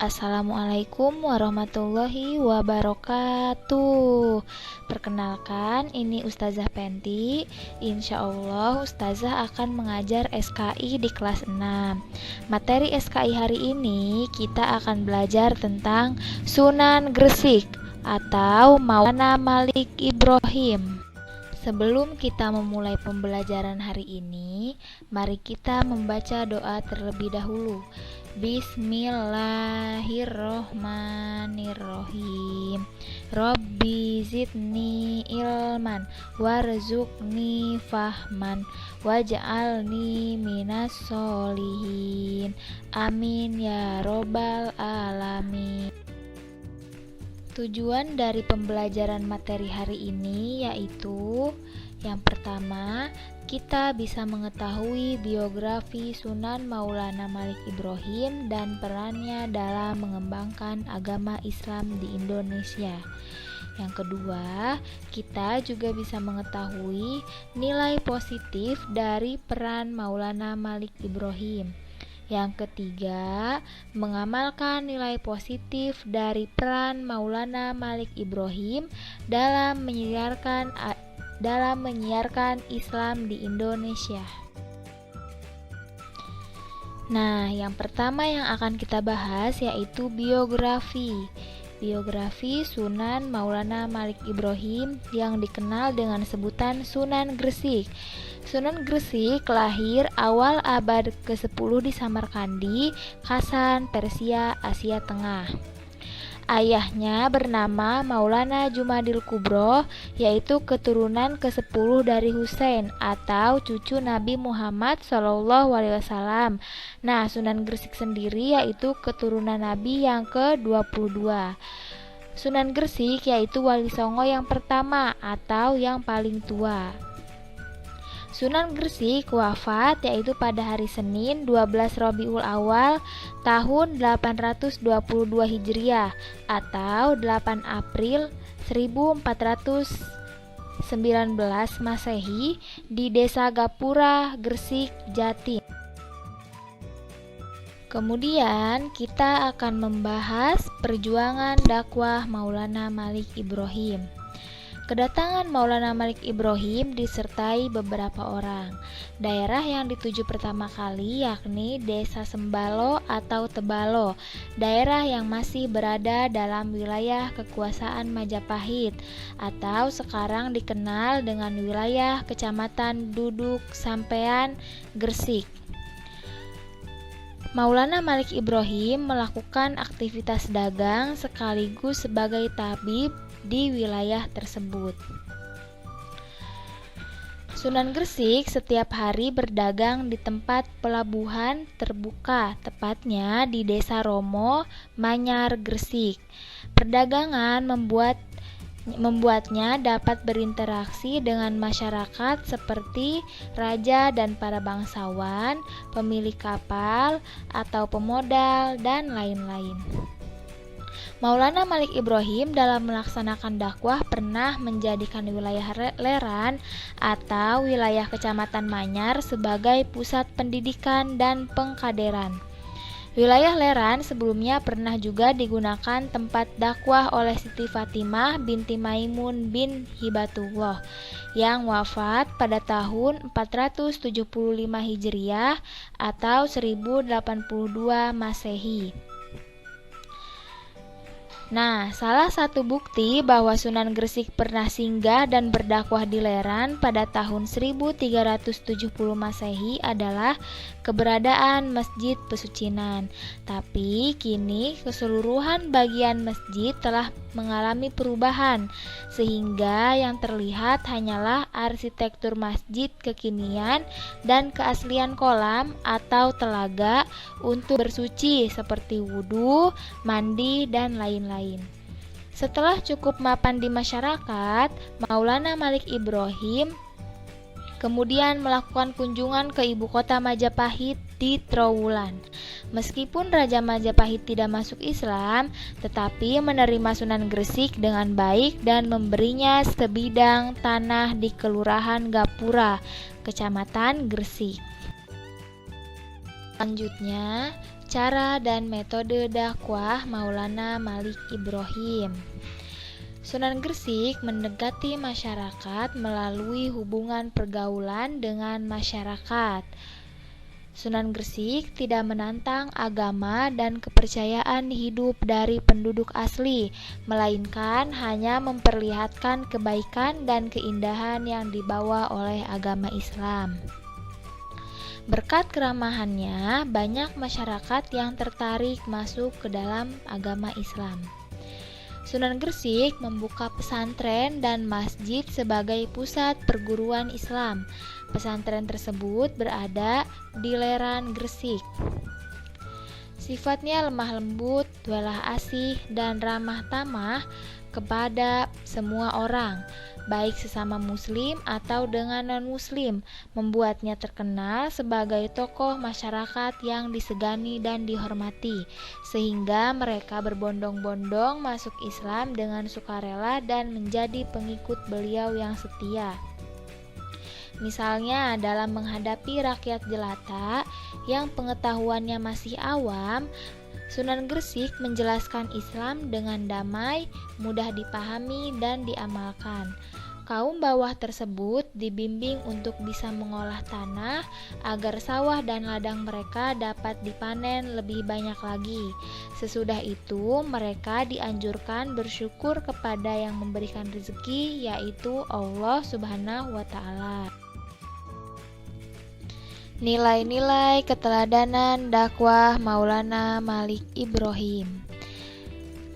Assalamualaikum warahmatullahi wabarakatuh. Perkenalkan, ini Ustazah Penti. Insya Allah Ustazah akan mengajar SKI di kelas 6. Materi SKI hari ini kita akan belajar tentang Sunan Gresik atau Maulana Malik Ibrahim. Sebelum kita memulai pembelajaran hari ini, mari kita membaca doa terlebih dahulu. Bismillahirrohmanirrohim. Rabbi zidni ilman warzuqni fahman waj'alni minas solihin. Amin ya robbal alamin. Tujuan dari pembelajaran materi hari ini yaitu yang pertama, kita bisa mengetahui biografi Sunan Maulana Malik Ibrahim dan perannya dalam mengembangkan agama Islam di Indonesia. Yang kedua, kita juga bisa mengetahui nilai positif dari peran Maulana Malik Ibrahim. Yang ketiga, mengamalkan nilai positif dari peran Maulana Malik Ibrahim dalam menyiarkan Islam di Indonesia. Nah, yang pertama yang akan kita bahas yaitu biografi. Biografi Sunan Maulana Malik Ibrahim yang dikenal dengan sebutan Sunan Gresik. Sunan Gresik lahir awal abad ke-10 di Samarkandi, Khasan, Persia, Asia Tengah. Ayahnya bernama Maulana Jumadil Kubro, yaitu keturunan ke-10 dari Husain atau cucu Nabi Muhammad SAW. Nah, Sunan Gresik sendiri yaitu keturunan Nabi yang ke-22. Sunan Gresik yaitu Wali Songo yang pertama atau yang paling tua. Sunan Gresik wafat yaitu pada hari Senin 12 Rabiul Awal tahun 822 Hijriah atau 8 April 1419 Masehi di Desa Gapura, Gresik, Jatim. Kemudian kita akan membahas perjuangan dakwah Maulana Malik Ibrahim. Kedatangan Maulana Malik Ibrahim disertai beberapa orang. Daerah yang dituju pertama kali yakni Desa Sembalo atau Tebalo, daerah yang masih berada dalam wilayah kekuasaan Majapahit atau sekarang dikenal dengan wilayah Kecamatan Duduk Sampean, Gresik. Maulana Malik Ibrahim melakukan aktivitas dagang sekaligus sebagai tabib di wilayah tersebut. Sunan Gresik setiap hari berdagang di tempat pelabuhan terbuka, tepatnya di Desa Romo, Manyar, Gresik. Perdagangan membuatnya dapat berinteraksi dengan masyarakat seperti raja dan para bangsawan, pemilik kapal atau pemodal, dan lain-lain. Maulana Malik Ibrahim dalam melaksanakan dakwah pernah menjadikan wilayah Leran atau wilayah Kecamatan Manyar sebagai pusat pendidikan dan pengkaderan. Wilayah Leran sebelumnya pernah juga digunakan tempat dakwah oleh Siti Fatimah binti Maimun bin Hibatullah yang wafat pada tahun 475 Hijriah atau 1082 Masehi. Nah, salah satu bukti bahwa Sunan Gresik pernah singgah dan berdakwah di Leran pada tahun 1370 Masehi adalah keberadaan Masjid Pesucinan. Tapi kini keseluruhan bagian masjid telah mengalami perubahan, sehingga yang terlihat hanyalah arsitektur masjid kekinian dan keaslian kolam atau telaga untuk bersuci seperti wudhu, mandi, dan lain-lain. Setelah cukup mapan di masyarakat, Maulana Malik Ibrahim kemudian melakukan kunjungan ke ibu kota Majapahit di Trowulan. Meskipun Raja Majapahit tidak masuk Islam, tetapi menerima Sunan Gresik dengan baik dan memberinya sebidang tanah di Kelurahan Gapura, Kecamatan Gresik. Selanjutnya, Cara dan metode dakwah Maulana Malik Ibrahim. Sunan Gresik mendekati masyarakat melalui hubungan pergaulan dengan masyarakat. Sunan Gresik tidak menantang agama dan kepercayaan hidup dari penduduk asli, melainkan hanya memperlihatkan kebaikan dan keindahan yang dibawa oleh agama Islam. Berkat keramahannya, banyak masyarakat yang tertarik masuk ke dalam agama Islam. Sunan Gresik membuka pesantren dan masjid sebagai pusat perguruan Islam. Pesantren tersebut berada di Leran Gresik. Sifatnya lemah lembut, welah asih, dan ramah tamah kepada semua orang, baik sesama muslim atau dengan non-muslim, membuatnya terkenal sebagai tokoh masyarakat yang disegani dan dihormati, sehingga mereka berbondong-bondong masuk Islam dengan sukarela dan menjadi pengikut beliau yang setia. Misalnya dalam menghadapi rakyat jelata yang pengetahuannya masih awam, Sunan Gresik menjelaskan Islam dengan damai, mudah dipahami dan diamalkan. Kaum bawah tersebut dibimbing untuk bisa mengolah tanah agar sawah dan ladang mereka dapat dipanen lebih banyak lagi. Sesudah itu, mereka dianjurkan bersyukur kepada yang memberikan rezeki, yaitu Allah Subhanahu wa Ta'ala. Nilai-nilai keteladanan dakwah Maulana Malik Ibrahim.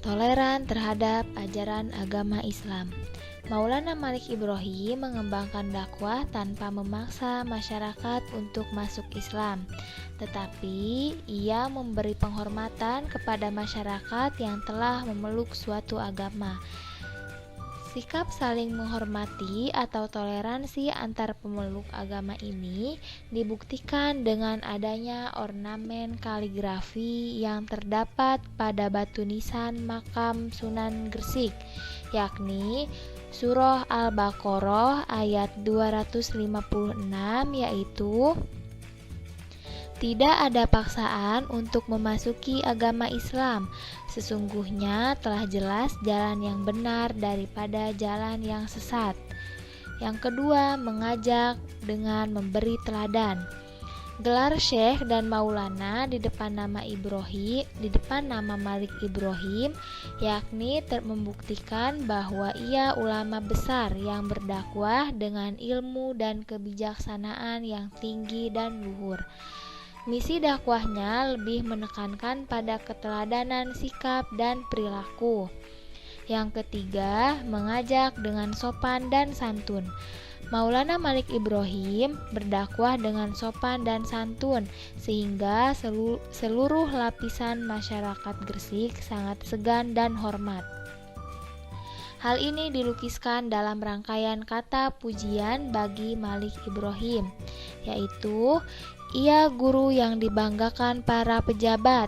Toleran terhadap ajaran agama Islam. Maulana Malik Ibrahim mengembangkan dakwah tanpa memaksa masyarakat untuk masuk Islam, tetapi ia memberi penghormatan kepada masyarakat yang telah memeluk suatu agama. Sikap saling menghormati atau toleransi antar pemeluk agama ini dibuktikan dengan adanya ornamen kaligrafi yang terdapat pada batu nisan makam Sunan Gresik, yakni Surah Al-Baqarah ayat 256, yaitu tidak ada paksaan untuk memasuki agama Islam. Sesungguhnya telah jelas jalan yang benar daripada jalan yang sesat. Yang kedua, mengajak dengan memberi teladan. Gelar Syekh dan Maulana di depan nama Malik Ibrahim, yakni membuktikan bahwa ia ulama besar yang berdakwah dengan ilmu dan kebijaksanaan yang tinggi dan luhur. Misi dakwahnya lebih menekankan pada keteladanan sikap dan perilaku. Yang ketiga, mengajak dengan sopan dan santun. Maulana Malik Ibrahim berdakwah dengan sopan dan santun, sehingga seluruh lapisan masyarakat Gresik sangat segan dan hormat. Hal ini dilukiskan dalam rangkaian kata pujian bagi Malik Ibrahim, yaitu ia guru yang dibanggakan para pejabat,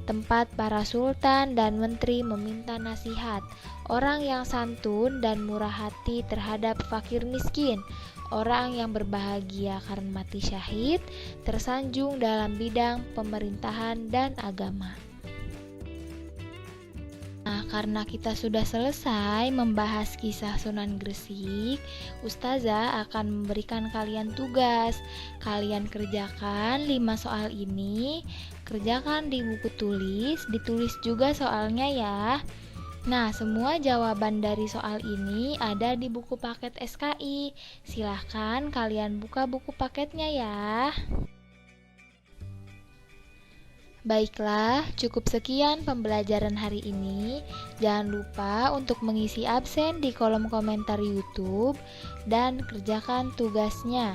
tempat para sultan dan menteri meminta nasihat, orang yang santun dan murah hati terhadap fakir miskin, orang yang berbahagia karena mati syahid, tersanjung dalam bidang pemerintahan dan agama. Nah, karena kita sudah selesai membahas kisah Sunan Gresik, Ustazah akan memberikan kalian tugas. Kalian kerjakan 5 soal ini, kerjakan di buku tulis, ditulis juga soalnya ya. Nah, semua jawaban dari soal ini ada di buku paket SKI. Silahkan kalian buka buku paketnya ya. Baiklah, cukup sekian pembelajaran hari ini. Jangan lupa untuk mengisi absen di kolom komentar YouTube dan kerjakan tugasnya.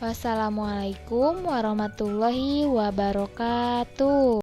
Wassalamualaikum warahmatullahi wabarakatuh.